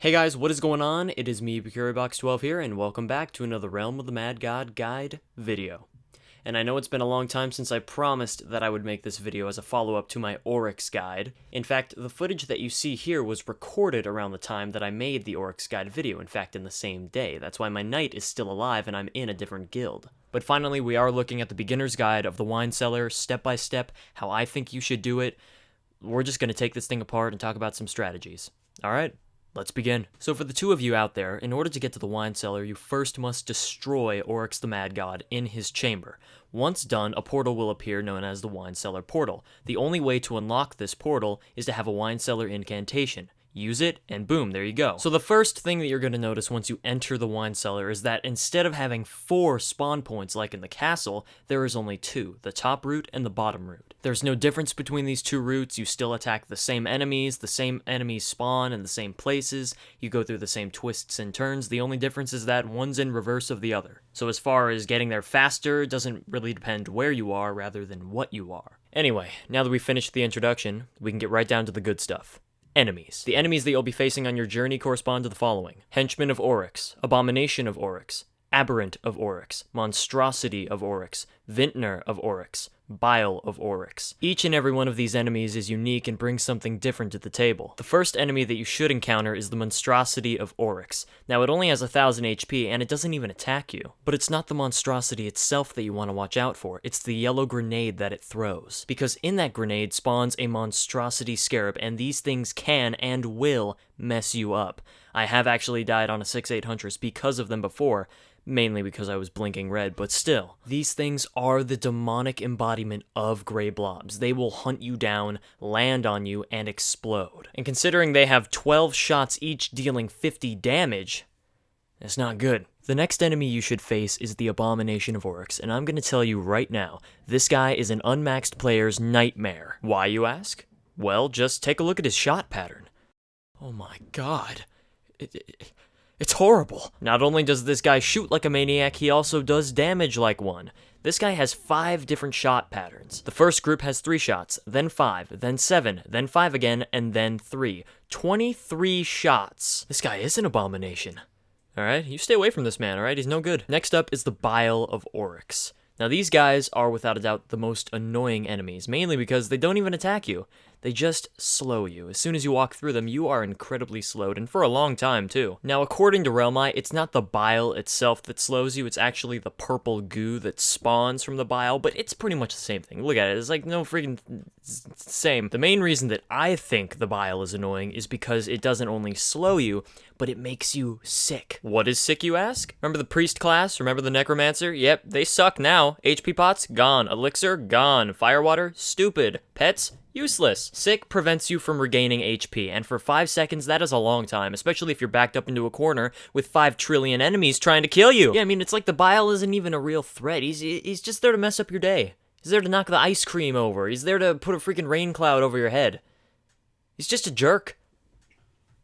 Hey guys, what is going on? It is me, BucuriBox12 here, and welcome back to another Realm of the Mad God Guide video. And I know it's been a long time since I promised that I would make this video as a follow-up to my Oryx guide. In fact, the footage that you see here was recorded around the time that I made the Oryx guide video, in fact in the same day. That's why my knight is still alive and I'm in a different guild. But finally, we are looking at the beginner's guide of the wine cellar, step by step, how I think you should do it. We're just going to take this thing apart and talk about some strategies. Alright? Let's begin. So for the two of you out there, in order to get to the wine cellar, you first must destroy Oryx the Mad God in his chamber. Once done, a portal will appear known as the wine cellar portal. The only way to unlock this portal is to have a wine cellar incantation. Use it, and boom, there you go. So the first thing that you're going to notice once you enter the wine cellar is that instead of having 4 spawn points like in the castle, there is only 2, the top route and the bottom route. There's no difference between these 2 routes. You still attack the same enemies spawn in the same places, you go through the same twists and turns. The only difference is that one's in reverse of the other. So as far as getting there faster, it doesn't really depend where you are rather than what you are. Anyway, now that we've finished the introduction, we can get right down to the good stuff. Enemies. The enemies that you'll be facing on your journey correspond to the following: Henchmen of Oryx, Abomination of Oryx, Aberrant of Oryx, Monstrosity of Oryx, Vintner of Oryx, Bile of Oryx. Each and every one of these enemies is unique and brings something different to the table. The first enemy that you should encounter is the Monstrosity of Oryx. Now it only has 1000 HP and it doesn't even attack you. But it's not the monstrosity itself that you want to watch out for, it's the yellow grenade that it throws. Because in that grenade spawns a monstrosity scarab, and these things can and will mess you up. I have actually died on a 6-8 Huntress because of them before, mainly because I was blinking red, but still. These things are the demonic embodiment of gray blobs. They will hunt you down, land on you, and explode. And considering they have 12 shots each dealing 50 damage, it's not good. The next enemy you should face is the Abomination of Oryx, and I'm gonna tell you right now, this guy is an unmaxed player's nightmare. Why, you ask? Well, just take a look at his shot pattern. Oh my god. It's horrible. Not only does this guy shoot like a maniac, he also does damage like one. This guy has 5 different shot patterns. The first group has 3 shots, then 5, then 7, then 5 again, and then 3. 23 shots. This guy is an abomination. Alright, you stay away from this man, alright? He's no good. Next up is the Bile of Oryx. Now these guys are without a doubt the most annoying enemies, mainly because they don't even attack you. They just slow you. As soon as you walk through them, you are incredibly slowed, and for a long time, too. Now, according to RotMG, it's not the bile itself that slows you, it's actually the purple goo that spawns from the bile, but it's pretty much the same thing. Look at it, it's like no freaking same. The main reason that I think the bile is annoying is because it doesn't only slow you, but it makes you sick. What is sick, you ask? Remember the priest class? Remember the necromancer? Yep, they suck now. HP pots? Gone. Elixir? Gone. Firewater? Stupid. Pets? Useless. Sick prevents you from regaining HP, and for 5 seconds, that is a long time, especially if you're backed up into a corner with 5 trillion enemies trying to kill you. Yeah, I mean, it's like the bile isn't even a real threat. He's just there to mess up your day. He's there to knock the ice cream over. He's there to put a freaking rain cloud over your head. He's just a jerk.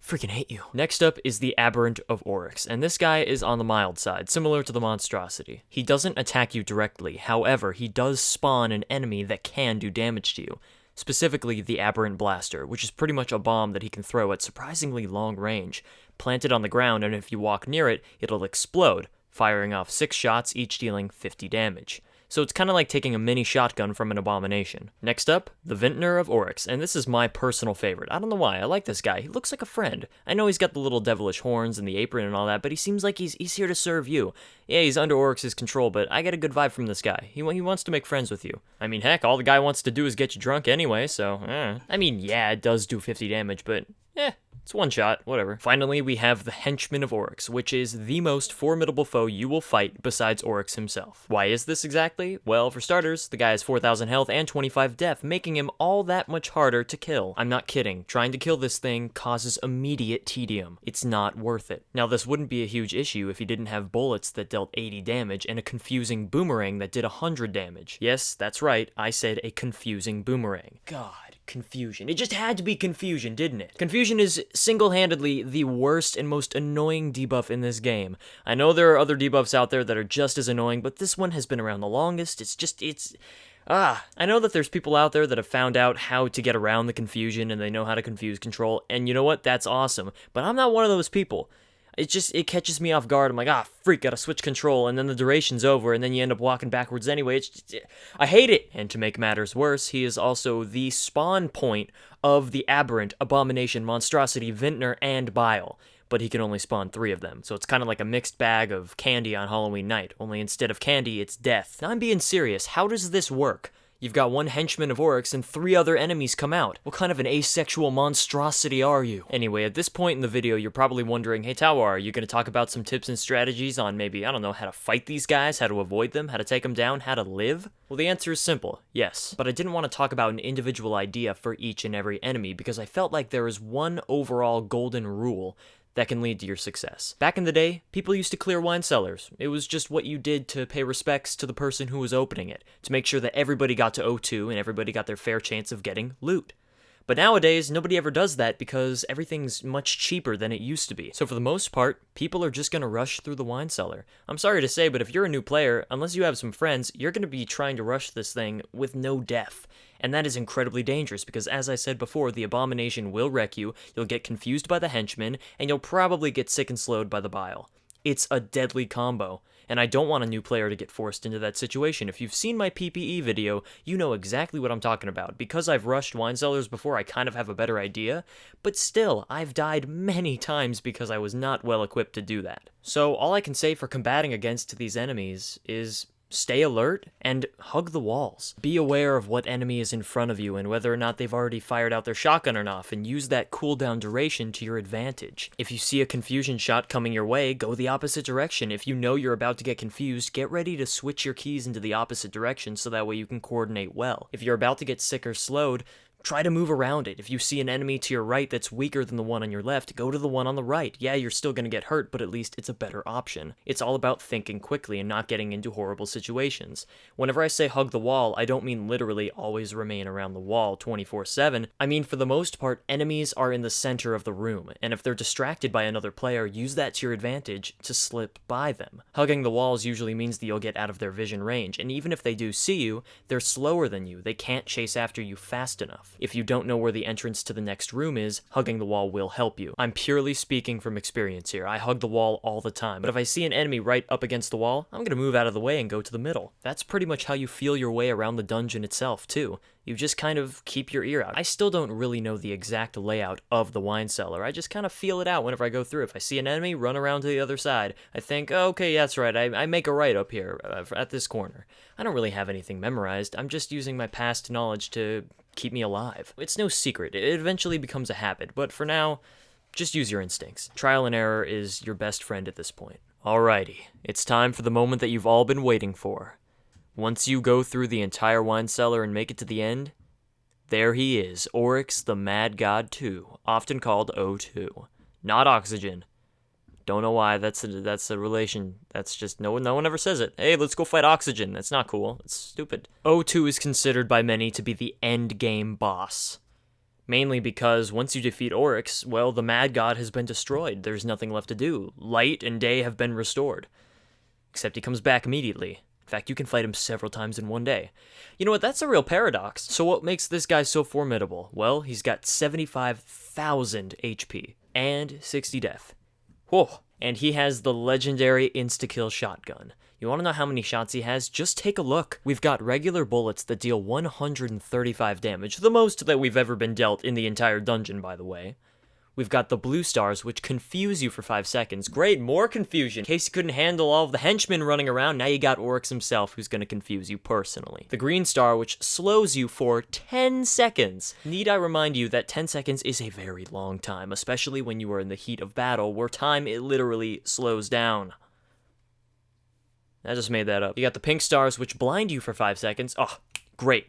Freaking hate you. Next up is the Aberrant of Oryx, and this guy is on the mild side, similar to the monstrosity. He doesn't attack you directly, however, he does spawn an enemy that can do damage to you. Specifically the Aberrant Blaster, which is pretty much a bomb that he can throw at surprisingly long range. Plant it on the ground, and if you walk near it, it'll explode, firing off 6 shots, each dealing 50 damage. So it's kind of like taking a mini shotgun from an abomination. Next up, the Vintner of Oryx, and this is my personal favorite. I don't know why, I like this guy. He looks like a friend. I know he's got the little devilish horns and the apron and all that, but he seems like he's here to serve you. Yeah, he's under Oryx's control, but I get a good vibe from this guy. He wants to make friends with you. I mean, heck, all the guy wants to do is get you drunk anyway, so, I mean, yeah, it does do 50 damage, but, it's one shot, whatever. Finally, we have the Henchmen of Oryx, which is the most formidable foe you will fight besides Oryx himself. Why is this exactly? Well, for starters, the guy has 4000 health and 25 def, making him all that much harder to kill. I'm not kidding. Trying to kill this thing causes immediate tedium. It's not worth it. Now, this wouldn't be a huge issue if he didn't have bullets that dealt 80 damage and a confusing boomerang that did 100 damage. Yes, that's right, I said a confusing boomerang. God. Confusion. It just had to be confusion, didn't it? Confusion is single-handedly the worst and most annoying debuff in this game. I know there are other debuffs out there that are just as annoying, but this one has been around the longest. It's I know that there's people out there that have found out how to get around the confusion and they know how to confuse control, and you know what? That's awesome. But I'm not one of those people. It catches me off guard. I'm like, freak, gotta switch control, and then the duration's over, and then you end up walking backwards anyway. I hate it! And to make matters worse, he is also the spawn point of the Aberrant, Abomination, Monstrosity, Vintner, and Bile. But he can only spawn 3 of them, so it's kind of like a mixed bag of candy on Halloween night, only instead of candy, it's death. Now I'm being serious, how does this work? You've got 1 henchman of Oryx and 3 other enemies come out. What kind of an asexual monstrosity are you? Anyway, at this point in the video, you're probably wondering, hey Tower, are you going to talk about some tips and strategies on maybe, I don't know, how to fight these guys, how to avoid them, how to take them down, how to live? Well, the answer is simple, yes. But I didn't want to talk about an individual idea for each and every enemy because I felt like there is one overall golden rule that can lead to your success. Back in the day, people used to clear wine cellars. It was just what you did to pay respects to the person who was opening it, to make sure that everybody got to O2 and everybody got their fair chance of getting loot. But nowadays, nobody ever does that because everything's much cheaper than it used to be. So for the most part, people are just gonna rush through the wine cellar. I'm sorry to say, but if you're a new player, unless you have some friends, you're gonna be trying to rush this thing with no death. And that is incredibly dangerous because, as I said before, the Abomination will wreck you, you'll get confused by the Henchmen, and you'll probably get sick and slowed by the Bile. It's a deadly combo, and I don't want a new player to get forced into that situation. If you've seen my PPE video, you know exactly what I'm talking about. Because I've rushed wine cellars before, I kind of have a better idea, but still, I've died many times because I was not well equipped to do that. So all I can say for combating against these enemies is stay alert and hug the walls. Be aware of what enemy is in front of you and whether or not they've already fired out their shotgun or not, and use that cooldown duration to your advantage. If you see a confusion shot coming your way, go the opposite direction. If you know you're about to get confused, get ready to switch your keys into the opposite direction so that way you can coordinate well. If you're about to get sick or slowed, try to move around it. If you see an enemy to your right that's weaker than the one on your left, go to the one on the right. Yeah, you're still going to get hurt, but at least it's a better option. It's all about thinking quickly and not getting into horrible situations. Whenever I say hug the wall, I don't mean literally always remain around the wall 24/7. I mean, for the most part, enemies are in the center of the room, and if they're distracted by another player, use that to your advantage to slip by them. Hugging the walls usually means that you'll get out of their vision range, and even if they do see you, they're slower than you. They can't chase after you fast enough. If you don't know where the entrance to the next room is, hugging the wall will help you. I'm purely speaking from experience here. I hug the wall all the time, but if I see an enemy right up against the wall, I'm gonna move out of the way and go to the middle. That's pretty much how you feel your way around the dungeon itself, too. You just kind of keep your ear out. I still don't really know the exact layout of the wine cellar. I just kind of feel it out whenever I go through. If I see an enemy, run around to the other side. I think, oh, okay, that's right, I make a right up here, at this corner. I don't really have anything memorized. I'm just using my past knowledge to keep me alive. It's no secret. It eventually becomes a habit, but for now, just use your instincts. Trial and error is your best friend at this point. Alrighty, it's time for the moment that you've all been waiting for. Once you go through the entire wine cellar and make it to the end, there he is, Oryx the Mad God 2, often called O2. Not Oxygen. Don't know why, that's a relation. That's just, no one ever says it. Hey, let's go fight Oxygen. That's not cool. It's stupid. O2 is considered by many to be the end game boss. Mainly because once you defeat Oryx, well, the Mad God has been destroyed. There's nothing left to do. Light and day have been restored. Except he comes back immediately. In fact, you can fight him several times in one day. You know what, that's a real paradox. So what makes this guy so formidable? Well, he's got 75,000 HP and 60 death. Whoa. And he has the legendary insta-kill shotgun. You want to know how many shots he has? Just take a look. We've got regular bullets that deal 135 damage, the most that we've ever been dealt in the entire dungeon, by the way. We've got the blue stars, which confuse you for 5 seconds. Great, more confusion. In case you couldn't handle all of the henchmen running around, now you got Oryx himself, who's going to confuse you personally. The green star, which slows you for 10 seconds. Need I remind you that 10 seconds is a very long time, especially when you are in the heat of battle, where time, it literally slows down. I just made that up. You got the pink stars, which blind you for 5 seconds. Oh, great.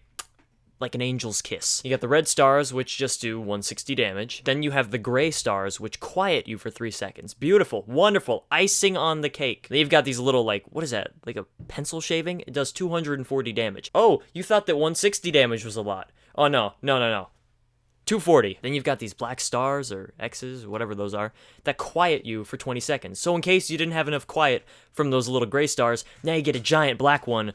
Like an angel's kiss. You got the red stars, which just do 160 damage. Then you have the gray stars, which quiet you for 3 seconds. Beautiful, wonderful, icing on the cake. Then you've got these little, like, what is that? Like a pencil shaving? It does 240 damage. Oh, you thought that 160 damage was a lot. Oh, no. 240. Then you've got these black stars, or X's, or whatever those are, that quiet you for 20 seconds. So in case you didn't have enough quiet from those little gray stars, now you get a giant black one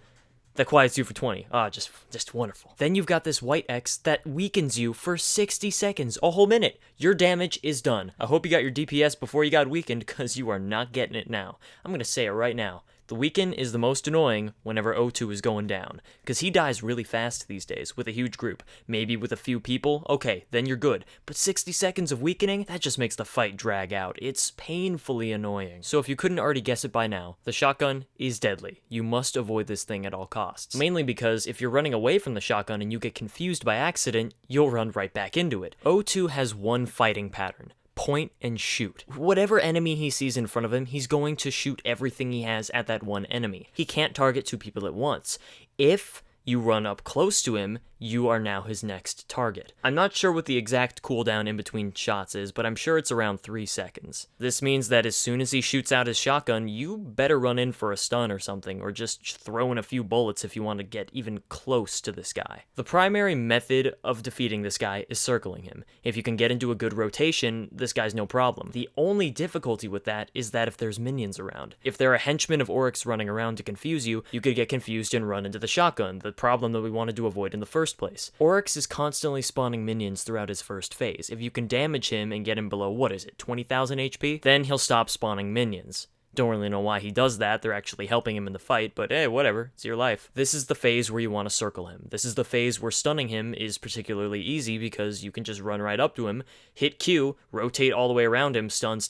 That quiets you for 20. Ah, just wonderful. Then you've got this white X that weakens you for 60 seconds, a whole minute. Your damage is done. I hope you got your DPS before you got weakened, because you are not getting it now. I'm going to say it right now. The weaken is the most annoying whenever O2 is going down, because he dies really fast these days with a huge group. Maybe with a few people, okay, then you're good. But 60 seconds of weakening, that just makes the fight drag out. It's painfully annoying. So if you couldn't already guess it by now, the shotgun is deadly. You must avoid this thing at all costs. Mainly because if you're running away from the shotgun and you get confused by accident, you'll run right back into it. O2 has one fighting pattern. Point and shoot. Whatever enemy he sees in front of him, he's going to shoot everything he has at that one enemy. He can't target two people at once. If you run up close to him, you are now his next target. I'm not sure what the exact cooldown in between shots is, but I'm sure it's around 3 seconds. This means that as soon as he shoots out his shotgun, you better run in for a stun or something, or just throw in a few bullets if you want to get even close to this guy. The primary method of defeating this guy is circling him. If you can get into a good rotation, this guy's no problem. The only difficulty with that is that if there's minions around. If there are henchmen of Oryx running around to confuse you, you could get confused and run into the shotgun, the problem that we wanted to avoid in the first place. Oryx is constantly spawning minions throughout his first phase. If you can damage him and get him below, 20,000 HP, then he'll stop spawning minions. Don't really know why he does that, they're actually helping him in the fight, but hey, whatever, it's your life. This is the phase where you want to circle him. This is the phase where stunning him is particularly easy because you can just run right up to him, hit Q, rotate all the way around him, stun,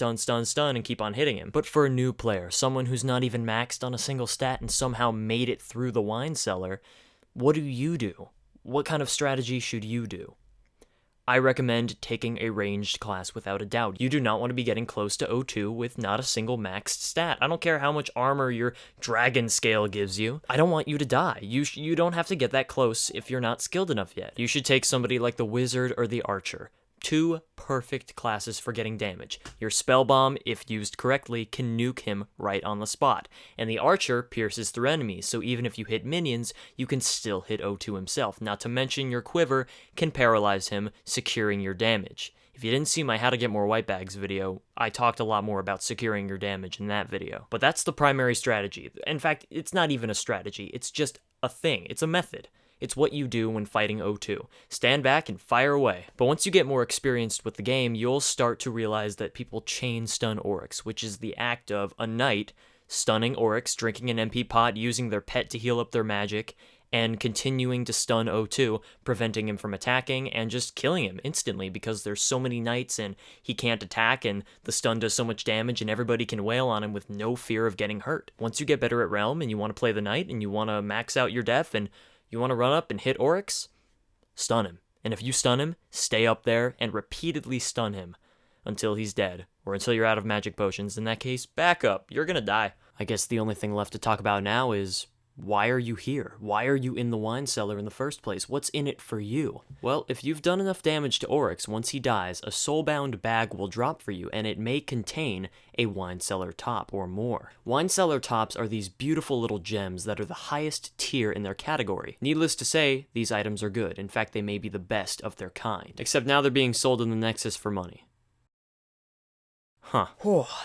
and keep on hitting him. But for a new player, someone who's not even maxed on a single stat and somehow made it through the wine cellar, what do you do? What kind of strategy should you do? I recommend taking a ranged class without a doubt. You do not want to be getting close to O2 with not a single maxed stat. I don't care how much armor your dragon scale gives you. I don't want you to die. You don't have to get that close if you're not skilled enough yet. You should take somebody like the wizard or the archer. 2 perfect classes for getting damage. Your spell bomb, if used correctly, can nuke him right on the spot. And the archer pierces through enemies, so even if you hit minions, you can still hit O2 himself. Not to mention your quiver can paralyze him, securing your damage. If you didn't see my How to Get More White Bags video, I talked a lot more about securing your damage in that video. But that's the primary strategy. In fact, it's not even a strategy, it's just a thing. It's a method. It's what you do when fighting O2. Stand back and fire away. But once you get more experienced with the game, you'll start to realize that people chain stun Oryx, which is the act of a knight stunning Oryx, drinking an MP pot, using their pet to heal up their magic, and continuing to stun O2, preventing him from attacking and just killing him instantly because there's so many knights and he can't attack and the stun does so much damage and everybody can wail on him with no fear of getting hurt. Once you get better at Realm and you want to play the knight and you want to max out your def and you want to run up and hit Oryx? Stun him. And if you stun him, stay up there and repeatedly stun him until he's dead, or until you're out of magic potions. In that case, back up. You're gonna die. I guess the only thing left to talk about now is, why are you here? Why are you in the wine cellar in the first place? What's in it for you? Well, if you've done enough damage to Oryx, once he dies, a soulbound bag will drop for you, and it may contain a wine cellar top or more. Wine cellar tops are these beautiful little gems that are the highest tier in their category. Needless to say, these items are good. In fact, they may be the best of their kind. Except now they're being sold in the Nexus for money. Huh.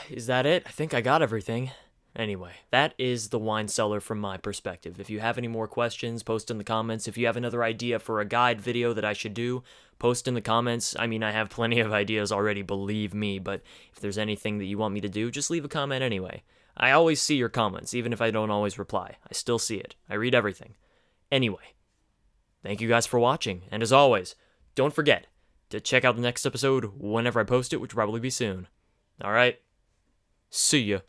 Is that it? I think I got everything. Anyway, that is the wine cellar from my perspective. If you have any more questions, post in the comments. If you have another idea for a guide video that I should do, post in the comments. I mean, I have plenty of ideas already, believe me, but if there's anything that you want me to do, just leave a comment anyway. I always see your comments, even if I don't always reply. I still see it. I read everything. Anyway, thank you guys for watching, and as always, don't forget to check out the next episode whenever I post it, which will probably be soon. Alright, see ya.